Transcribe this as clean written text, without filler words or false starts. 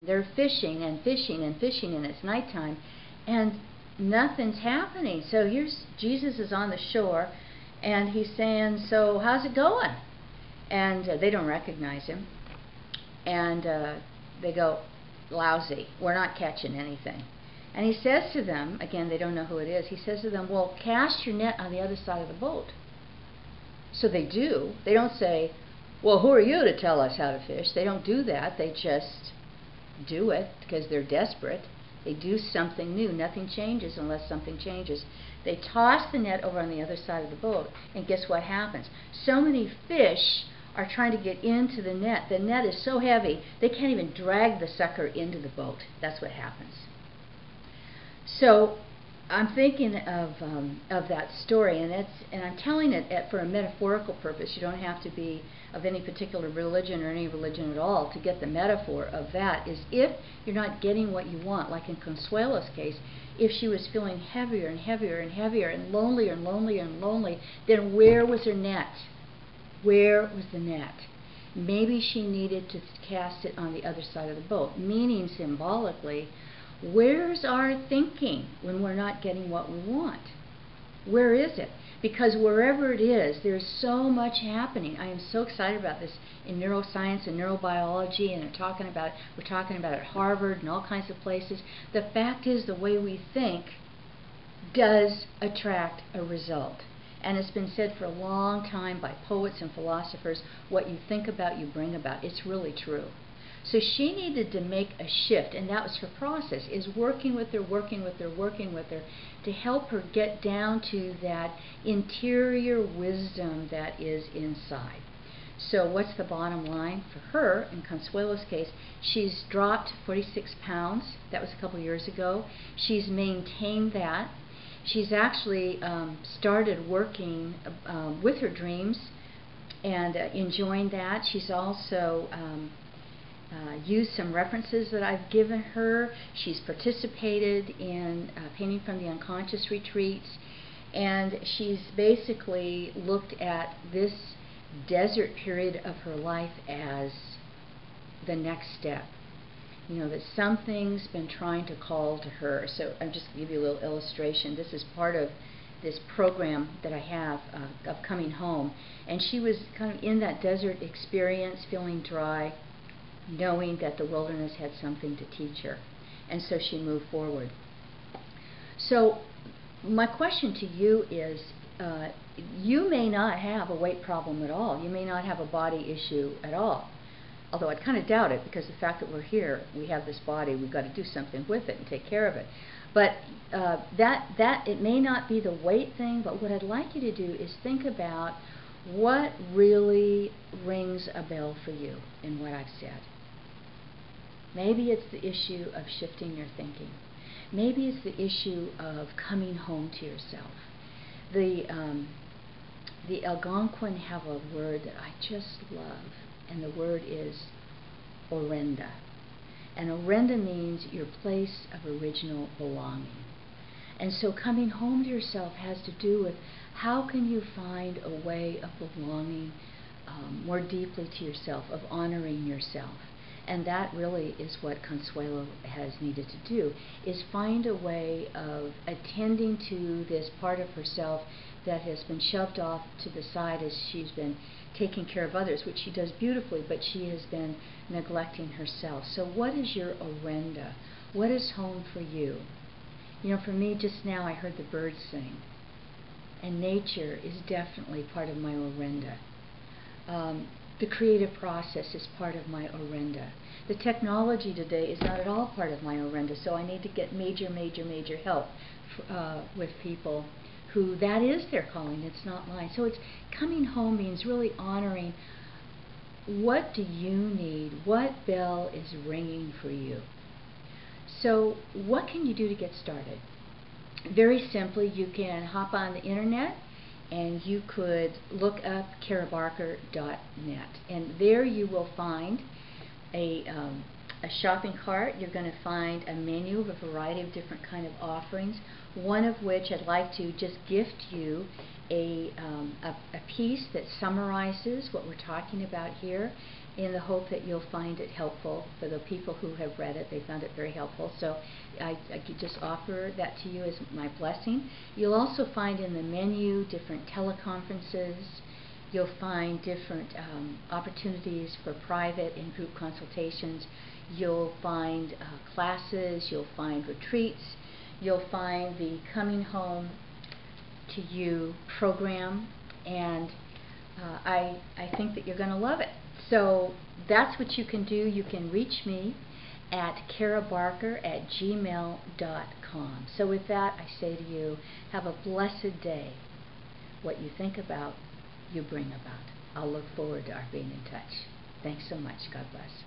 They're fishing and fishing and fishing, and it's nighttime, and nothing's happening. So here's Jesus is on the shore, and he's saying, "So how's it going?" And they don't recognize him, and they go, "Lousy. We're not catching anything." And he says to them, again, they don't know who it is. He says to them, "Well, cast your net on the other side of the boat." So they do. They don't say, "Well, who are you to tell us how to fish?" They don't do that. They just do it because they're desperate. They do something new. Nothing changes unless something changes. They toss the net over on the other side of the boat, and guess what happens? So many fish are trying to get into the net. The net is so heavy they can't even drag the sucker into the boat. That's what happens. So I'm thinking of that story, and I'm telling it for a metaphorical purpose. You don't have to be of any particular religion or any religion at all to get the metaphor of that. Is if you're not getting what you want, like in Consuelo's case, if she was feeling heavier and heavier and heavier and lonelier and lonelier and lonely, then where was her net? Where was the net? Maybe she needed to cast it on the other side of the boat, meaning symbolically, where's our thinking when we're not getting what we want? Where is it? Because wherever it is, there's so much happening. I am so excited about this in neuroscience and neurobiology, and we're talking about it at Harvard and all kinds of places. The fact is, the way we think does attract a result. And it's been said for a long time by poets and philosophers, what you think about, you bring about. It's really true. So she needed to make a shift, and that was her process, is working with her to help her get down to that interior wisdom that is inside. So what's the bottom line for her? In Consuelo's case, she's dropped 46 pounds. That was a couple years ago. She's maintained that. She's actually started working with her dreams and enjoying that. She's also used some references that I've given her. She's participated in Painting from the Unconscious retreats, and she's basically looked at this desert period of her life as the next step. You know, that something's been trying to call to her. So I'm just going to give you a little illustration. This is part of this program that I have of coming home. And she was kind of in that desert experience, feeling dry, knowing that the wilderness had something to teach her. And so she moved forward. So my question to you is, you may not have a weight problem at all. You may not have a body issue at all. Although I kind of doubt it, because the fact that we're here, we have this body, we've got to do something with it and take care of it. But it may not be the weight thing, but what I'd like you to do is think about what really rings a bell for you in what I've said. Maybe it's the issue of shifting your thinking. Maybe it's the issue of coming home to yourself. The Algonquin have a word that I just love, and the word is orenda. And orenda means your place of original belonging. And so coming home to yourself has to do with how can you find a way of belonging more deeply to yourself, of honoring yourself. And that really is what Consuelo has needed to do, is find a way of attending to this part of herself that has been shoved off to the side as she's been taking care of others, which she does beautifully, but she has been neglecting herself. So what is your orenda? What is home for you? You know, for me, just now I heard the birds sing, and nature is definitely part of my orenda. The creative process is part of my orenda. The technology today is not at all part of my orenda, so I need to get major help with people who that is their calling, it's not mine. So it's coming home means really honoring what do you need, what bell is ringing for you. So what can you do to get started? Very simply, you can hop on the internet and you could look up carabarker.net, and there you will find a shopping cart. You're going to find a menu of a variety of different kind of offerings, one of which I'd like to just gift you a piece that summarizes what we're talking about here. in the hope that you'll find it helpful. For the people who have read it, they found it very helpful. So I could just offer that to you as my blessing. You'll also find in the menu different teleconferences. You'll find different opportunities for private and group consultations. You'll find classes. You'll find retreats. You'll find the Coming Home to You program, and I think that you're going to love it. So that's what you can do. You can reach me at carabarker@gmail.com. So with that, I say to you, have a blessed day. What you think about, you bring about. I'll look forward to our being in touch. Thanks so much. God bless.